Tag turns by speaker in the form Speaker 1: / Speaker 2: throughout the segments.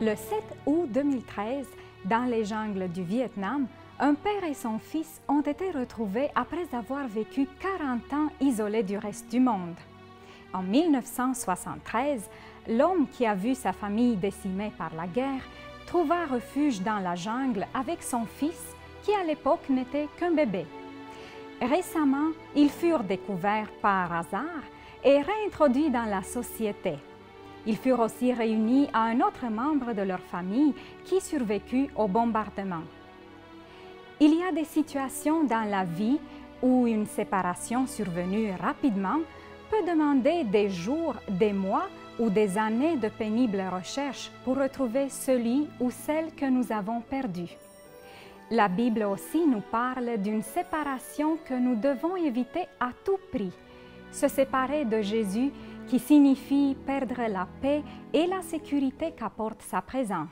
Speaker 1: Le 7 août 2013, dans les jungles du Vietnam, un père et son fils ont été retrouvés après avoir vécu 40 ans isolés du reste du monde. En 1973, l'homme qui a vu sa famille décimée par la guerre trouva refuge dans la jungle avec son fils qui à l'époque n'était qu'un bébé. Récemment, ils furent découverts par hasard et réintroduits dans la société. Ils furent aussi réunis à un autre membre de leur famille qui survécut au bombardement. Il y a des situations dans la vie où une séparation survenue rapidement peut demander des jours, des mois ou des années de pénibles recherches pour retrouver celui ou celle que nous avons perdu. La Bible aussi nous parle d'une séparation que nous devons éviter à tout prix. Se séparer de Jésus qui signifie perdre la paix et la sécurité qu'apporte sa présence.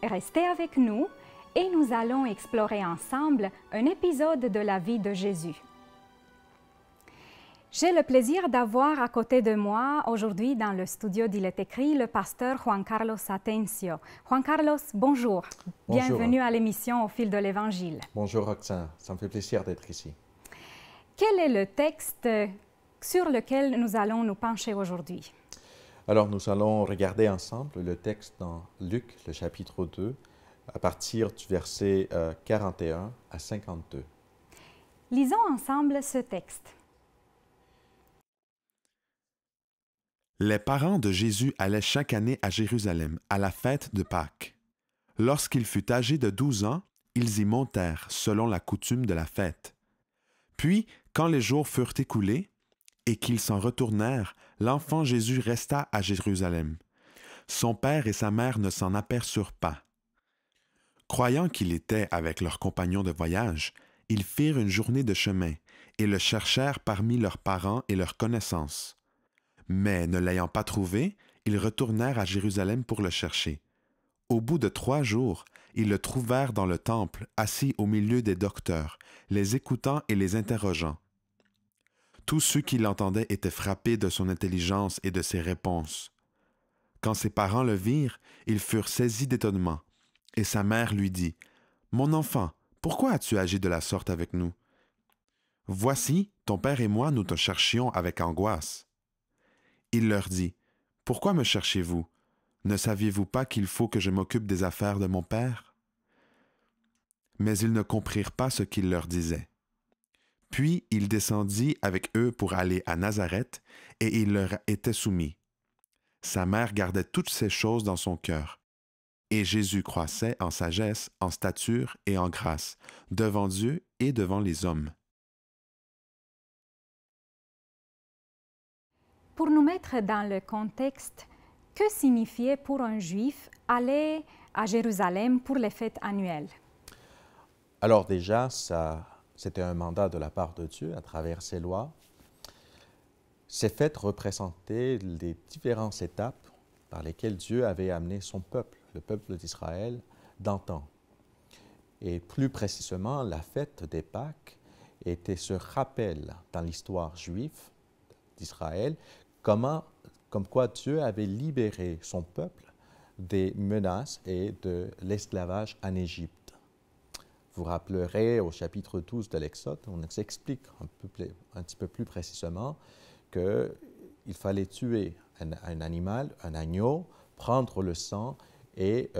Speaker 1: Restez avec nous et nous allons explorer ensemble un épisode de la vie de Jésus. J'ai le plaisir d'avoir à côté de moi aujourd'hui dans le studio d'Il est écrit le pasteur Juan Carlos Atencio. Juan Carlos, bonjour.
Speaker 2: Bonjour.
Speaker 1: Bienvenue à l'émission Au fil de l'Évangile.
Speaker 2: Bonjour Roxane, ça me fait plaisir d'être ici.
Speaker 1: Quel est le texte sur lequel nous allons nous pencher aujourd'hui?
Speaker 2: Alors nous allons regarder ensemble le texte dans Luc, le chapitre 2, à partir du verset 41 à 52.
Speaker 1: Lisons ensemble ce texte.
Speaker 3: Les parents de Jésus allaient chaque année à Jérusalem, à la fête de Pâques. Lorsqu'il fut âgé de 12 ans, ils y montèrent, selon la coutume de la fête. Puis, quand les jours furent écoulés, et qu'ils s'en retournèrent, l'enfant Jésus resta à Jérusalem. Son père et sa mère ne s'en aperçurent pas. Croyant qu'il était avec leurs compagnons de voyage, ils firent une journée de chemin, et le cherchèrent parmi leurs parents et leurs connaissances. Mais ne l'ayant pas trouvé, ils retournèrent à Jérusalem pour le chercher. Au bout de 3 jours, ils le trouvèrent dans le temple, assis au milieu des docteurs, les écoutant et les interrogeant. Tous ceux qui l'entendaient étaient frappés de son intelligence et de ses réponses. Quand ses parents le virent, ils furent saisis d'étonnement, et sa mère lui dit, « Mon enfant, pourquoi as-tu agi de la sorte avec nous? Voici, ton père et moi nous te cherchions avec angoisse. » Il leur dit, « Pourquoi me cherchez-vous? Ne saviez-vous pas qu'il faut que je m'occupe des affaires de mon père? » Mais ils ne comprirent pas ce qu'il leur disait. Puis il descendit avec eux pour aller à Nazareth, et il leur était soumis. Sa mère gardait toutes ces choses dans son cœur. Et Jésus croissait en sagesse, en stature et en grâce, devant Dieu et devant les hommes.
Speaker 1: Pour nous mettre dans le contexte, que signifiait pour un Juif aller à Jérusalem pour les fêtes annuelles?
Speaker 2: Alors déjà, c'était un mandat de la part de Dieu à travers ses lois. Ces fêtes représentaient les différentes étapes par lesquelles Dieu avait amené son peuple, le peuple d'Israël, d'antan. Et plus précisément, la fête des Pâques était ce rappel dans l'histoire juive d'Israël, comme quoi Dieu avait libéré son peuple des menaces et de l'esclavage en Égypte. Vous rappellerez au chapitre 12 de l'Exode, on s'explique un petit peu plus précisément qu'il fallait tuer un animal, un agneau, prendre le sang et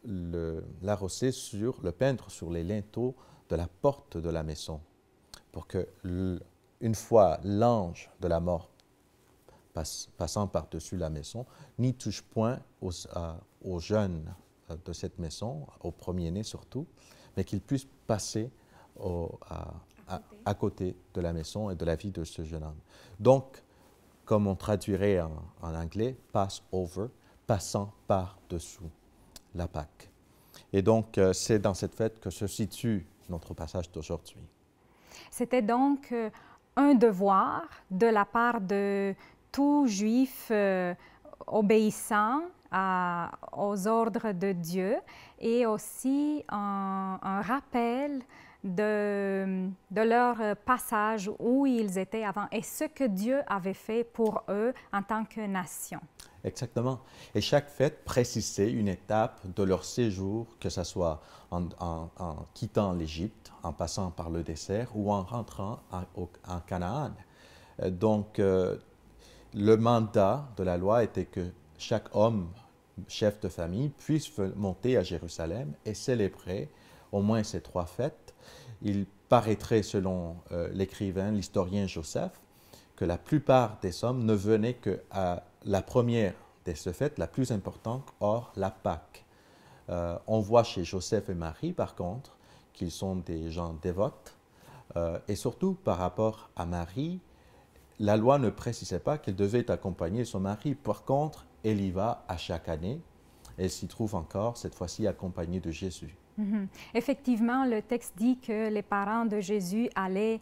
Speaker 2: l'arroser le peindre sur les linteaux de la porte de la maison, pour que, une fois l'ange de la mort passant par-dessus la maison, n'y touche point aux jeunes de cette maison, aux premiers-nés surtout, mais qu'il puisse passer à côté de la maison et de la vie de ce jeune homme. Donc, comme on traduirait en anglais, pass over, passant par-dessous la Pâque. Et donc, c'est dans cette fête que se situe notre passage d'aujourd'hui.
Speaker 1: C'était donc un devoir de la part de tout Juif obéissant aux ordres de Dieu et aussi un rappel de leur passage où ils étaient avant et ce que Dieu avait fait pour eux en tant que nation.
Speaker 2: Exactement. Et chaque fête précisait une étape de leur séjour, que ce soit en quittant l'Égypte, en passant par le désert ou en rentrant en Canaan. Donc, le mandat de la loi était que chaque homme, chef de famille, puisse monter à Jérusalem et célébrer au moins ces 3 fêtes. Il paraîtrait, selon l'écrivain, l'historien Joseph, que la plupart des hommes ne venaient qu'à la première de ces fêtes, la plus importante, hors la Pâque. On voit chez Joseph et Marie, par contre, qu'ils sont des gens dévotes. Et surtout, par rapport à Marie, la loi ne précisait pas qu'elle devait accompagner son mari. Par contre, elle y va à chaque année. Elle s'y trouve encore, cette fois-ci accompagnée de Jésus.
Speaker 1: Effectivement, le texte dit que les parents de Jésus allaient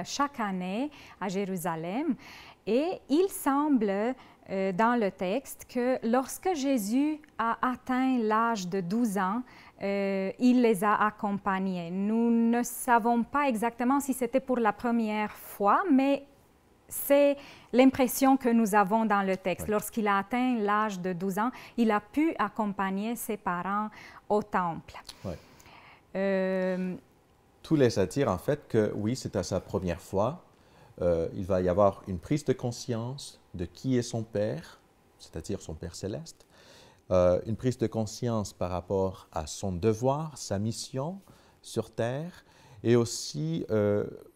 Speaker 1: chaque année à Jérusalem et il semble dans le texte que lorsque Jésus a atteint l'âge de 12 ans, il les a accompagnés. Nous ne savons pas exactement si c'était pour la première fois, mais c'est l'impression que nous avons dans le texte. Oui. Lorsqu'il a atteint l'âge de 12 ans, il a pu accompagner ses parents au temple.
Speaker 2: Oui. Tout laisse à dire en fait que oui, c'est à sa première fois. Il va y avoir une prise de conscience de qui est son Père, c'est-à-dire son Père céleste, une prise de conscience par rapport à son devoir, sa mission sur terre, et aussi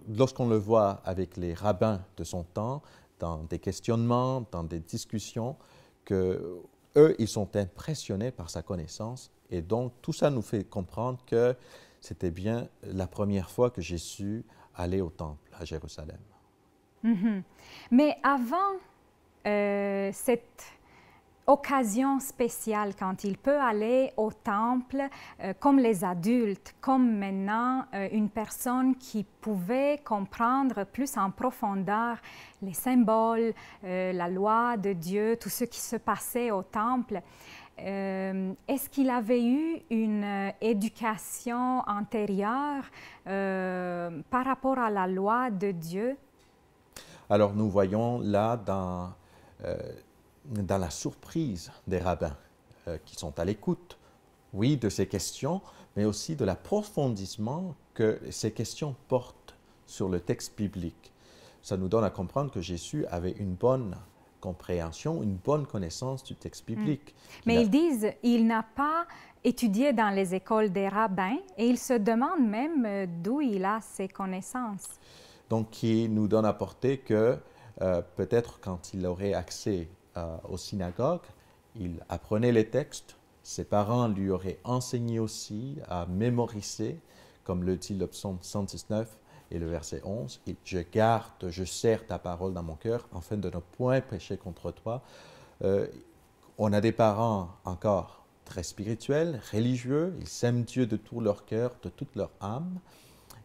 Speaker 2: lorsqu'on le voit avec les rabbins de son temps, dans des questionnements, dans des discussions, que eux, ils sont impressionnés par sa connaissance, et donc tout ça nous fait comprendre que c'était bien la première fois que Jésus allait au temple à Jérusalem.
Speaker 1: Mais avant cette occasion spéciale, quand il peut aller au temple comme les adultes, comme maintenant une personne qui pouvait comprendre plus en profondeur les symboles, la loi de Dieu, tout ce qui se passait au temple. Est-ce qu'il avait eu une éducation antérieure par rapport à la loi de Dieu?
Speaker 2: Alors nous voyons là dans la surprise des rabbins qui sont à l'écoute, oui, de ces questions, mais aussi de l'approfondissement que ces questions portent sur le texte biblique. Ça nous donne à comprendre que Jésus avait une bonne compréhension, une bonne connaissance du texte biblique.
Speaker 1: Mais ils disent qu'il n'a pas étudié dans les écoles des rabbins et ils se demandent même d'où il a ses connaissances.
Speaker 2: Donc, qui nous donne à porter que peut-être quand il aurait accès aux synagogues, il apprenait les textes, ses parents lui auraient enseigné aussi à mémoriser, comme le dit le psaume 119 et le verset 11, « Je garde, je serre ta parole dans mon cœur, afin de ne point pécher contre toi. » On a des parents encore très spirituels, religieux, ils s'aiment Dieu de tout leur cœur, de toute leur âme,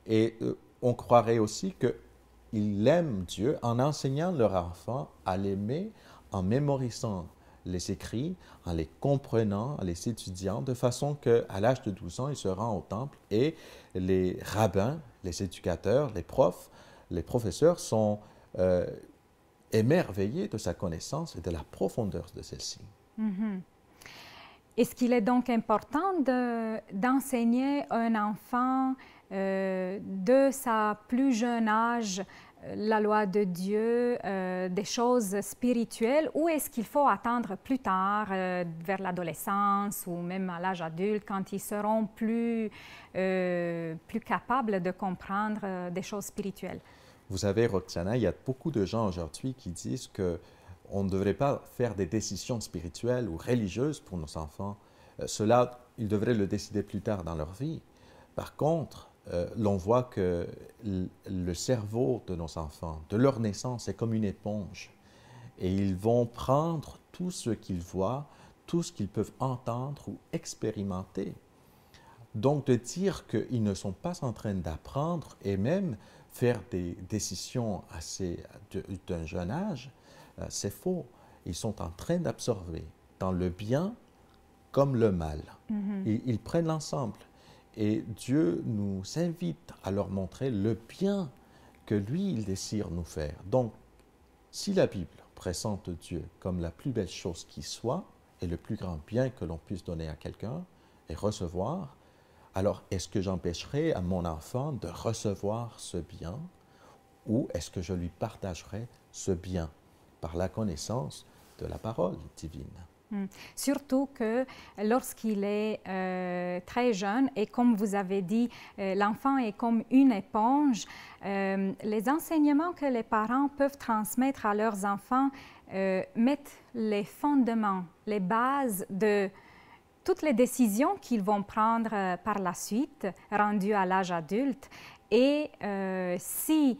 Speaker 2: et on croirait aussi qu'ils aiment Dieu en enseignant leur enfant à l'aimer, en mémorisant les écrits, en les comprenant, en les étudiant, de façon qu'à l'âge de 12 ans, il se rend au temple et les rabbins, les éducateurs, les profs, les professeurs sont émerveillés de sa connaissance et de la profondeur de celle-ci.
Speaker 1: Est-ce qu'il est donc important d'enseigner un enfant de sa plus jeune âge la loi de Dieu, des choses spirituelles, ou est-ce qu'il faut attendre plus tard, vers l'adolescence ou même à l'âge adulte, quand ils seront plus capables de comprendre des choses spirituelles?
Speaker 2: Vous savez, Roxana, il y a beaucoup de gens aujourd'hui qui disent qu'on ne devrait pas faire des décisions spirituelles ou religieuses pour nos enfants. Cela, ils devraient le décider plus tard dans leur vie. Par contre, l'on voit que le cerveau de nos enfants, de leur naissance, est comme une éponge. Et ils vont prendre tout ce qu'ils voient, tout ce qu'ils peuvent entendre ou expérimenter. Donc, de dire qu'ils ne sont pas en train d'apprendre et même faire des décisions d'un jeune âge, c'est faux. Ils sont en train d'absorber, dans le bien comme le mal. Ils prennent l'ensemble. Et Dieu nous invite à leur montrer le bien que lui, il désire nous faire. Donc, si la Bible présente Dieu comme la plus belle chose qui soit et le plus grand bien que l'on puisse donner à quelqu'un et recevoir, alors est-ce que j'empêcherai à mon enfant de recevoir ce bien ou est-ce que je lui partagerai ce bien par la connaissance de la parole divine?
Speaker 1: Surtout que lorsqu'il est très jeune et comme vous avez dit, l'enfant est comme une éponge, les enseignements que les parents peuvent transmettre à leurs enfants mettent les fondements, les bases de toutes les décisions qu'ils vont prendre par la suite, rendues à l'âge adulte. Et si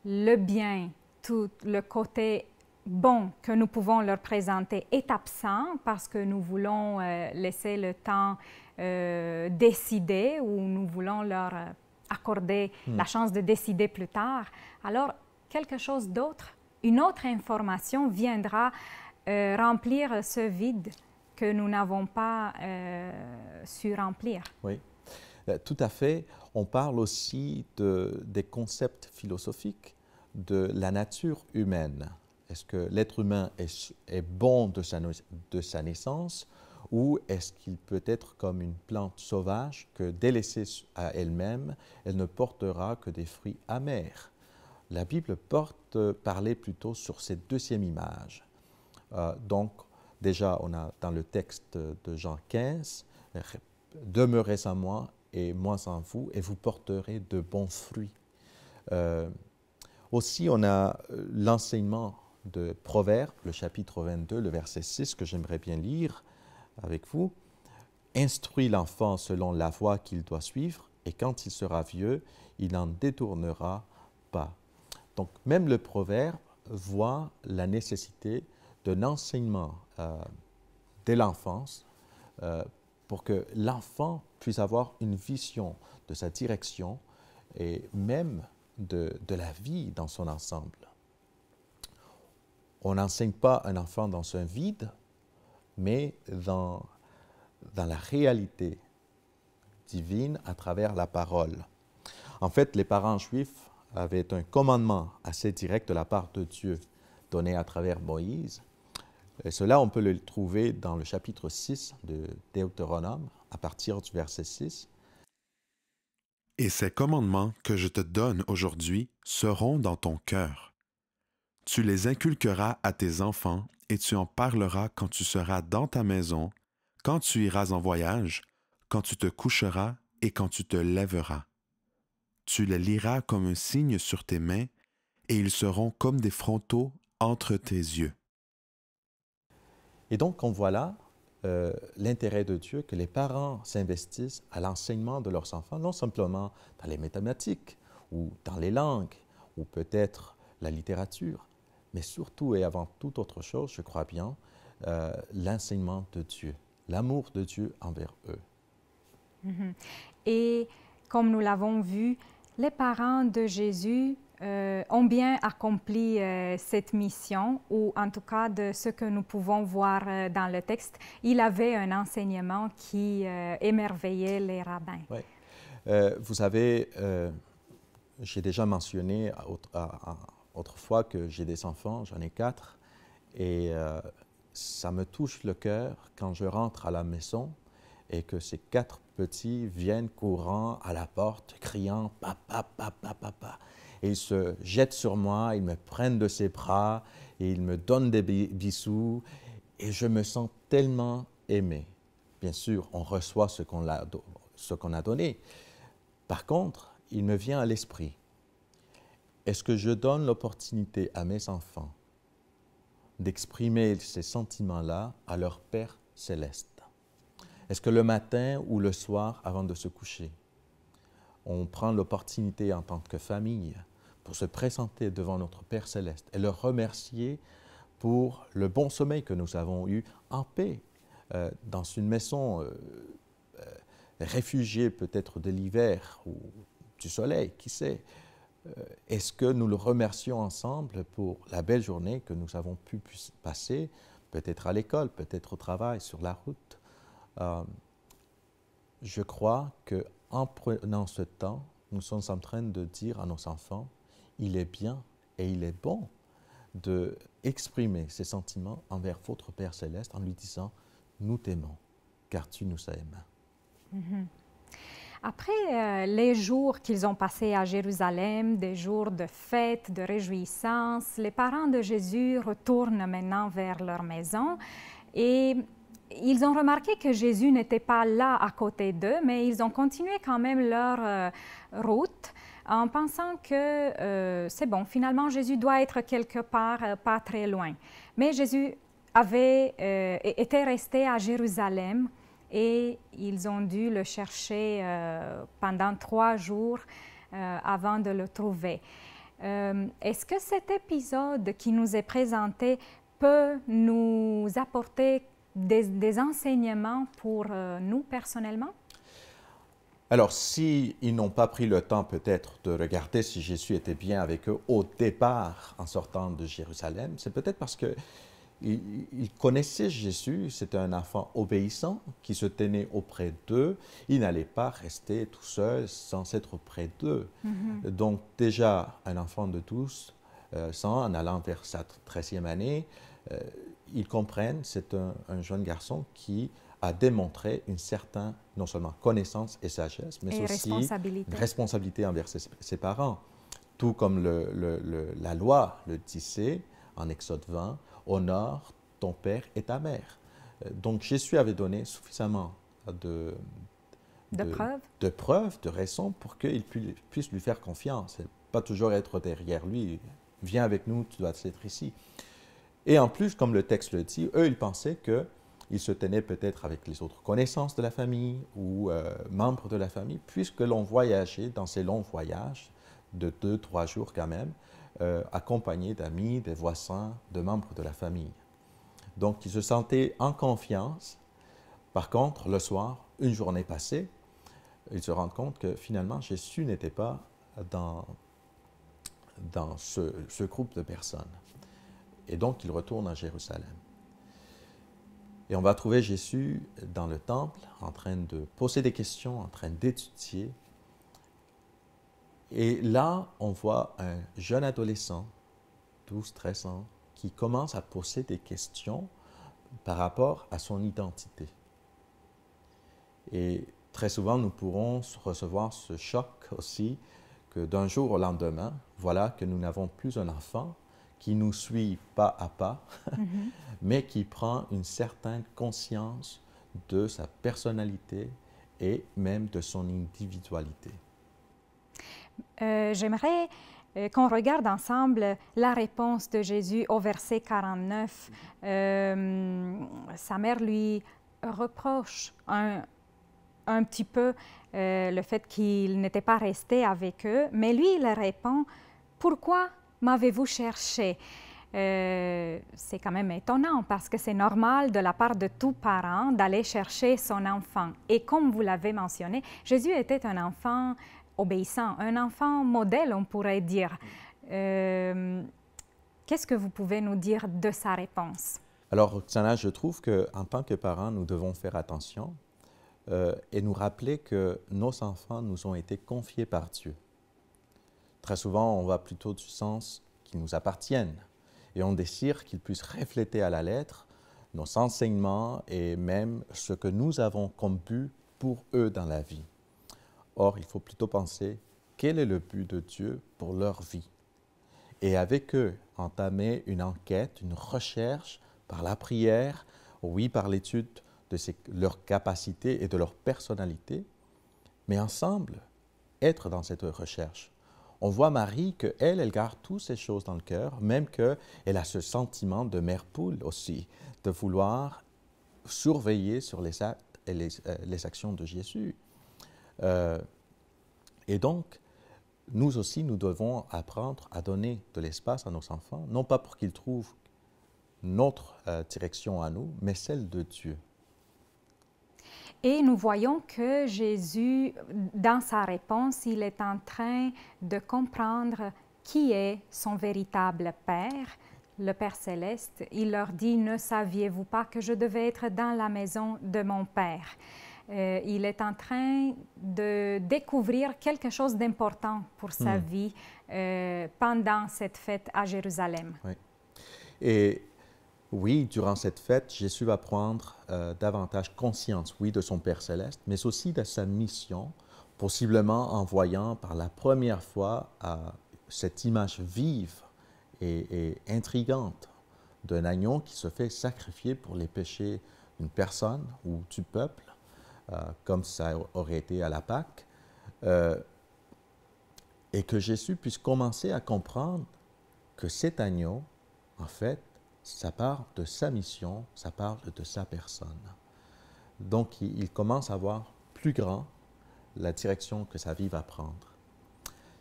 Speaker 1: le bien, tout le côté bon que nous pouvons leur présenter est absent parce que nous voulons laisser le temps décider ou nous voulons leur accorder la chance de décider plus tard, alors quelque chose d'autre, une autre information viendra remplir ce vide que nous n'avons pas su remplir.
Speaker 2: Oui, tout à fait. On parle aussi des concepts philosophiques de la nature humaine. Est-ce que l'être humain est bon de sa naissance ou est-ce qu'il peut être comme une plante sauvage que délaissée à elle-même, elle ne portera que des fruits amers? La Bible parlait plutôt sur cette deuxième image. Donc, déjà, on a dans le texte de Jean 15, « Demeurez en moi et moi en vous, et vous porterez de bons fruits. » Aussi, on a l'enseignement de Proverbes, le chapitre 22, le verset 6, que j'aimerais bien lire avec vous. « Instruis l'enfant selon la voie qu'il doit suivre, et quand il sera vieux, il n'en détournera pas. » Donc, même le Proverbe voit la nécessité d'un enseignement dès l'enfance pour que l'enfant puisse avoir une vision de sa direction et même de la vie dans son ensemble. On n'enseigne pas un enfant dans un vide, mais dans la réalité divine à travers la parole. En fait, les parents juifs avaient un commandement assez direct de la part de Dieu donné à travers Moïse. Et cela, on peut le trouver dans le chapitre 6 de Deutéronome, à partir du verset 6.
Speaker 3: « Et ces commandements que je te donne aujourd'hui seront dans ton cœur. Tu les inculqueras à tes enfants et tu en parleras quand tu seras dans ta maison, quand tu iras en voyage, quand tu te coucheras et quand tu te lèveras. Tu les liras comme un signe sur tes mains et ils seront comme des frontaux entre tes yeux. »
Speaker 2: Et donc, on voit là l'intérêt de Dieu que les parents s'investissent à l'enseignement de leurs enfants, non simplement dans les mathématiques ou dans les langues ou peut-être la littérature, mais surtout et avant toute autre chose, je crois bien, l'enseignement de Dieu, l'amour de Dieu envers eux.
Speaker 1: Et comme nous l'avons vu, les parents de Jésus ont bien accompli cette mission, ou en tout cas de ce que nous pouvons voir dans le texte. Il avait un enseignement qui émerveillait les rabbins.
Speaker 2: Oui. Vous savez, j'ai déjà mentionné autrefois que j'ai des enfants, j'en ai 4, et ça me touche le cœur quand je rentre à la maison et que ces 4 petits viennent courant à la porte, criant « Papa, papa, papa ». Et ils se jettent sur moi, ils me prennent de ses bras et ils me donnent des bisous et je me sens tellement aimé. Bien sûr, on reçoit ce qu'on a donné. Par contre, il me vient à l'esprit, est-ce que je donne l'opportunité à mes enfants d'exprimer ces sentiments-là à leur Père céleste? Est-ce que le matin ou le soir, avant de se coucher, on prend l'opportunité en tant que famille pour se présenter devant notre Père céleste et le remercier pour le bon sommeil que nous avons eu en paix dans une maison réfugiée peut-être de l'hiver ou du soleil, qui sait? Est-ce que nous le remercions ensemble pour la belle journée que nous avons pu passer, peut-être à l'école, peut-être au travail, sur la route. Je crois qu'en prenant ce temps, nous sommes en train de dire à nos enfants, il est bien et il est bon d'exprimer ses sentiments envers votre Père céleste en lui disant, nous t'aimons, car tu nous aimes.
Speaker 1: Mm-hmm. Après les jours qu'ils ont passés à Jérusalem, des jours de fête, de réjouissance, les parents de Jésus retournent maintenant vers leur maison et ils ont remarqué que Jésus n'était pas là à côté d'eux, mais ils ont continué quand même leur route en pensant que c'est bon, finalement Jésus doit être quelque part pas très loin. Mais Jésus était resté à Jérusalem et ils ont dû le chercher pendant 3 jours avant de le trouver. Est-ce que cet épisode qui nous est présenté peut nous apporter des enseignements pour nous personnellement?
Speaker 2: Alors, s'ils n'ont pas pris le temps peut-être de regarder si Jésus était bien avec eux au départ en sortant de Jérusalem, c'est peut-être parce que ils connaissaient Jésus, c'était un enfant obéissant qui se tenait auprès d'eux. Il n'allait pas rester tout seul sans être auprès d'eux. Mm-hmm. Donc déjà, un enfant de 12 ans, en allant vers sa 13e année, ils comprennent, c'est un jeune garçon qui a démontré une certaine, non seulement connaissance et sagesse, mais aussi responsabilité envers ses parents. Tout comme la loi le disait en Exode 20, honore ton père et ta mère. Donc Jésus avait donné suffisamment de preuves, de raisons pour qu'il puisse lui faire confiance. Et pas toujours être derrière lui. Viens avec nous, tu dois être ici. Et en plus, comme le texte le dit, eux, ils pensaient qu'ils se tenaient peut-être avec les autres connaissances de la famille ou membres de la famille, puisque l'on voyageait dans ces longs voyages de 2-3 jours quand même, accompagnés d'amis, des voisins, de membres de la famille. Donc, ils se sentaient en confiance. Par contre, le soir, une journée passée, ils se rendent compte que finalement, Jésus n'était pas dans ce groupe de personnes. Et donc, ils retournent à Jérusalem. Et on va trouver Jésus dans le temple, en train de poser des questions, en train d'étudier. Et là, on voit un jeune adolescent, 12-13 ans, qui commence à poser des questions par rapport à son identité. Et très souvent, nous pourrons recevoir ce choc aussi que d'un jour au lendemain, voilà que nous n'avons plus un enfant qui nous suit pas à pas, mais qui prend une certaine conscience de sa personnalité et même de son individualité.
Speaker 1: J'aimerais qu'on regarde ensemble la réponse de Jésus au verset 49. Sa mère lui reproche un petit peu le fait qu'il n'était pas resté avec eux, mais lui, il répond « Pourquoi m'avez-vous cherché ?» C'est quand même étonnant parce que c'est normal de la part de tout parent d'aller chercher son enfant. Et comme vous l'avez mentionné, Jésus était un enfant obéissant, un enfant modèle, on pourrait dire. Qu'est-ce que vous pouvez nous dire de sa réponse?
Speaker 2: Alors, Roxana, je trouve qu'en tant que parents, nous devons faire attention et nous rappeler que nos enfants nous ont été confiés par Dieu. Très souvent, on va plutôt du sens qu'ils nous appartiennent et on désire qu'ils puissent refléter à la lettre nos enseignements et même ce que nous avons comme but pour eux dans la vie. Or, il faut plutôt penser quel est le but de Dieu pour leur vie. Et avec eux, entamer une enquête, une recherche par la prière, oui, par l'étude de leurs capacités et de leur personnalité, mais ensemble, être dans cette recherche. On voit Marie qu'elle, elle garde toutes ces choses dans le cœur, même qu'elle a ce sentiment de mère poule aussi, de vouloir surveiller sur les actes et les actions de Jésus. Et donc, nous aussi, nous devons apprendre à donner de l'espace à nos enfants, non pas pour qu'ils trouvent notre direction à nous, mais celle de Dieu.
Speaker 1: Et nous voyons que Jésus, dans sa réponse, il est en train de comprendre qui est son véritable Père le Père céleste, il leur dit « Ne saviez-vous pas que je devais être dans la maison de mon Père ?» Il est en train de découvrir quelque chose d'important pour sa vie pendant cette fête à Jérusalem.
Speaker 2: Oui. Et oui, durant cette fête, Jésus va prendre davantage conscience, oui, de son Père céleste, mais aussi de sa mission, possiblement en voyant par la première fois cette image vive et intrigante d'un agneau qui se fait sacrifier pour les péchés d'une personne ou du peuple, comme ça aurait été à la Pâque, et que Jésus puisse commencer à comprendre que cet agneau, en fait, ça parle de sa mission, ça parle de sa personne. Donc, il commence à voir plus grand la direction que sa vie va prendre.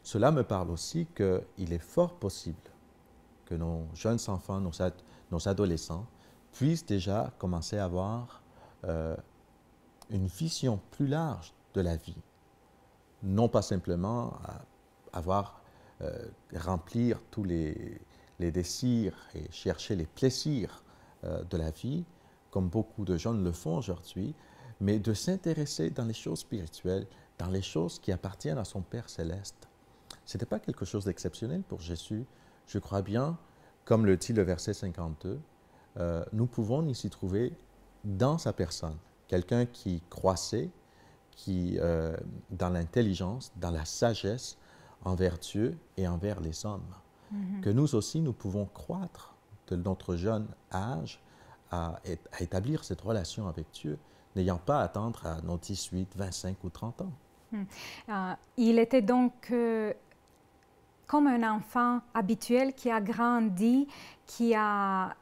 Speaker 2: Cela me parle aussi qu'il est fort possible que nos jeunes enfants, nos adolescents, puissent déjà commencer à avoir une vision plus large de la vie. Non pas simplement remplir tous les désirs et chercher les plaisirs de la vie, comme beaucoup de jeunes le font aujourd'hui, mais de s'intéresser dans les choses spirituelles, dans les choses qui appartiennent à son Père céleste. Ce n'était pas quelque chose d'exceptionnel pour Jésus. Je crois bien, comme le dit le verset 52, nous pouvons ici trouver dans sa personne quelqu'un qui croissait, qui, dans l'intelligence, dans la sagesse envers Dieu et envers les hommes. Que nous aussi, nous pouvons croître de notre jeune âge à établir cette relation avec Dieu, n'ayant pas à attendre à nos 18, 25 ou 30 ans.
Speaker 1: Il était donc comme un enfant habituel qui a grandi, qui a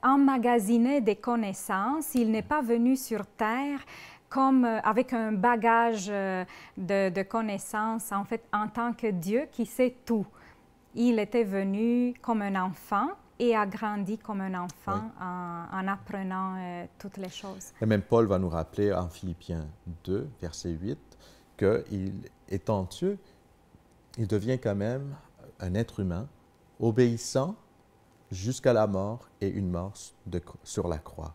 Speaker 1: emmagasiné des connaissances. Il n'est pas venu sur Terre comme avec un bagage de connaissances, en fait, en tant que Dieu qui sait tout. Il était venu comme un enfant et a grandi comme un enfant en apprenant toutes les choses.
Speaker 2: Et même Paul va nous rappeler en Philippiens 2, verset 8, qu'il étant Dieu, il devient quand même un être humain, obéissant jusqu'à la mort et une mort sur la croix.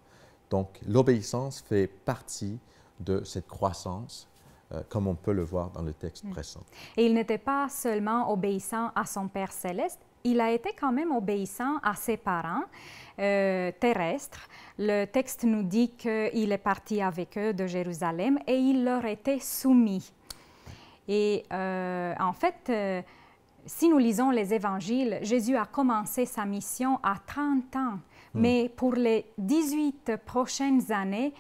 Speaker 2: Donc, l'obéissance fait partie de cette croissance, comme on peut le voir dans le texte précédent.
Speaker 1: Et il n'était pas seulement obéissant à son Père céleste, il a été quand même obéissant à ses parents terrestres. Le texte nous dit qu'il est parti avec eux de Jérusalem et il leur était soumis. Et en fait, si nous lisons les évangiles, Jésus a commencé sa mission à 30 ans, mais pour les 18 prochaines années,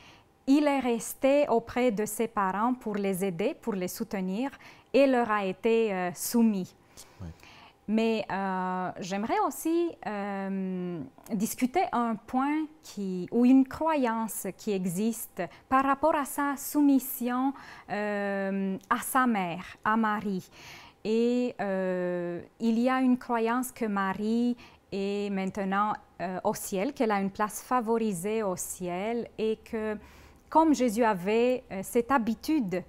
Speaker 1: il est resté auprès de ses parents pour les aider, pour les soutenir, et leur a été soumis. Oui. Mais j'aimerais aussi discuter un point ou une croyance qui existe par rapport à sa soumission à sa mère, à Marie. Et il y a une croyance que Marie est maintenant au ciel, qu'elle a une place favorisée au ciel et que comme Jésus avait cette habitude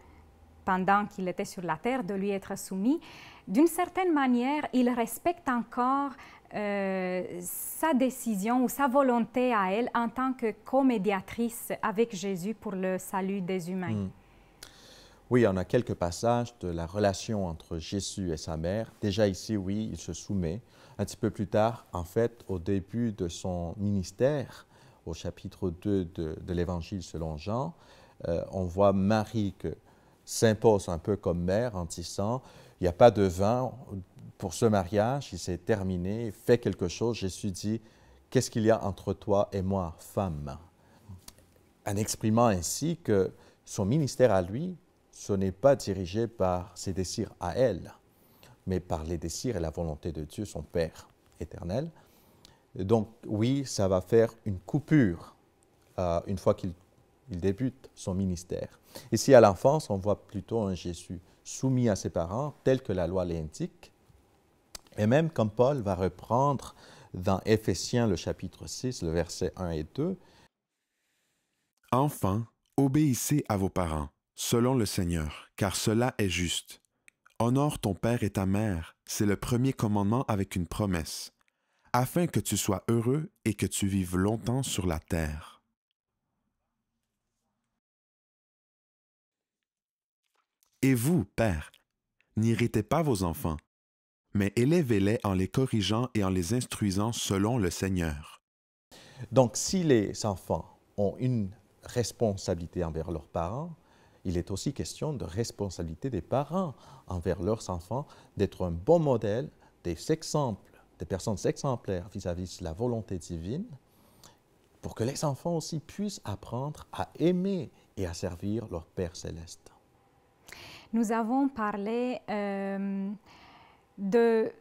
Speaker 1: pendant qu'il était sur la terre de lui être soumis, d'une certaine manière, il respecte encore sa décision ou sa volonté à elle en tant que co-médiatrice avec Jésus pour le salut des humains.
Speaker 2: Oui, on a quelques passages de la relation entre Jésus et sa mère. Déjà ici, oui, il se soumet. Un petit peu plus tard, en fait, au début de son ministère, au chapitre 2 de l'Évangile selon Jean, on voit Marie qui s'impose un peu comme mère en disant « Il n'y a pas de vin pour ce mariage, il s'est terminé, fais quelque chose. » Jésus dit « Qu'est-ce qu'il y a entre toi et moi, femme ?» En exprimant ainsi que son ministère à lui, ce n'est pas dirigé par ses désirs à elle, mais par les désirs et la volonté de Dieu, son Père éternel. Donc oui, ça va faire une coupure une fois qu'il débute son ministère. Ici, à l'enfance, on voit plutôt un Jésus soumis à ses parents, tel que la loi l'indique. Et même comme Paul va reprendre dans Éphésiens, le chapitre 6, le verset 1 et 2.
Speaker 3: « Enfants, obéissez à vos parents, selon le Seigneur, car cela est juste. Honore ton père et ta mère, c'est le premier commandement avec une promesse, afin que tu sois heureux et que tu vives longtemps sur la terre. Et vous, pères, n'irritez pas vos enfants, mais élevez-les en les corrigeant et en les instruisant selon le Seigneur.
Speaker 2: Donc, si les enfants ont une responsabilité envers leurs parents, il est aussi question de responsabilité des parents envers leurs enfants, d'être un bon modèle, des personnes exemplaires vis-à-vis de la volonté divine, pour que les enfants aussi puissent apprendre à aimer et à servir leur Père céleste.
Speaker 1: Nous avons parlé de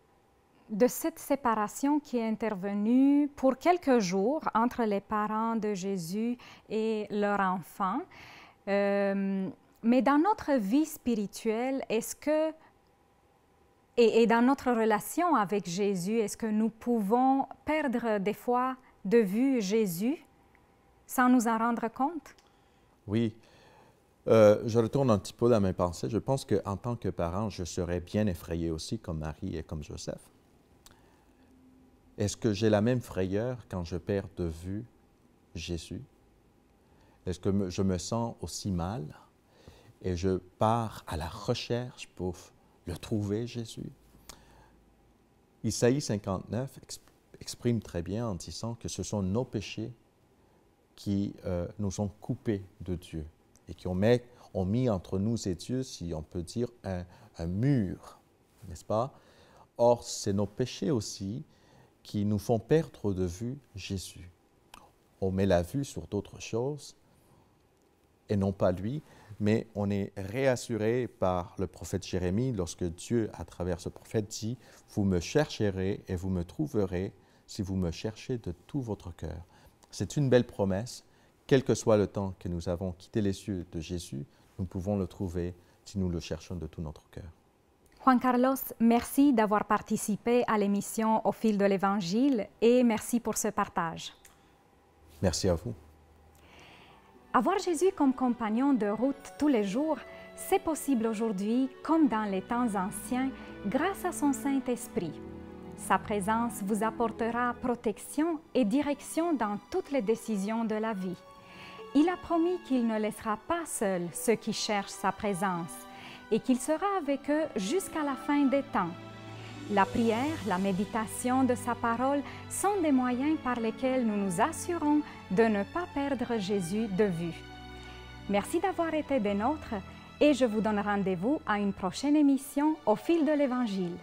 Speaker 1: cette séparation qui est intervenue pour quelques jours entre les parents de Jésus et leur enfant. Mais dans notre vie spirituelle, est-ce que, et dans notre relation avec Jésus, est-ce que nous pouvons perdre des fois de vue Jésus sans nous en rendre compte?
Speaker 2: Oui. Je retourne un petit peu dans mes pensées. Je pense qu'en tant que parent, je serais bien effrayé aussi, comme Marie et comme Joseph. Est-ce que j'ai la même frayeur quand je perds de vue Jésus? Est-ce que je me sens aussi mal et je pars à la recherche pour le trouver, Jésus? Isaïe 59 exprime très bien en disant que ce sont nos péchés qui nous ont coupés de Dieu et qui ont mis entre nous et Dieu, si on peut dire, un mur, n'est-ce pas? Or, c'est nos péchés aussi qui nous font perdre de vue Jésus. On met la vue sur d'autres choses et non pas lui, mais on est réassuré par le prophète Jérémie lorsque Dieu, à travers ce prophète, dit « Vous me chercherez et vous me trouverez si vous me cherchez de tout votre cœur. » C'est une belle promesse. Quel que soit le temps que nous avons quitté les cieux de Jésus, nous pouvons le trouver si nous le cherchons de tout notre cœur.
Speaker 1: Juan Carlos, merci d'avoir participé à l'émission Au fil de l'Évangile et merci pour ce partage.
Speaker 2: Merci à vous.
Speaker 1: Avoir Jésus comme compagnon de route tous les jours, c'est possible aujourd'hui comme dans les temps anciens grâce à son Saint-Esprit. Sa présence vous apportera protection et direction dans toutes les décisions de la vie. Il a promis qu'il ne laissera pas seuls ceux qui cherchent sa présence et qu'il sera avec eux jusqu'à la fin des temps. La prière, la méditation de sa parole sont des moyens par lesquels nous nous assurons de ne pas perdre Jésus de vue. Merci d'avoir été des nôtres et je vous donne rendez-vous à une prochaine émission Au fil de l'Évangile.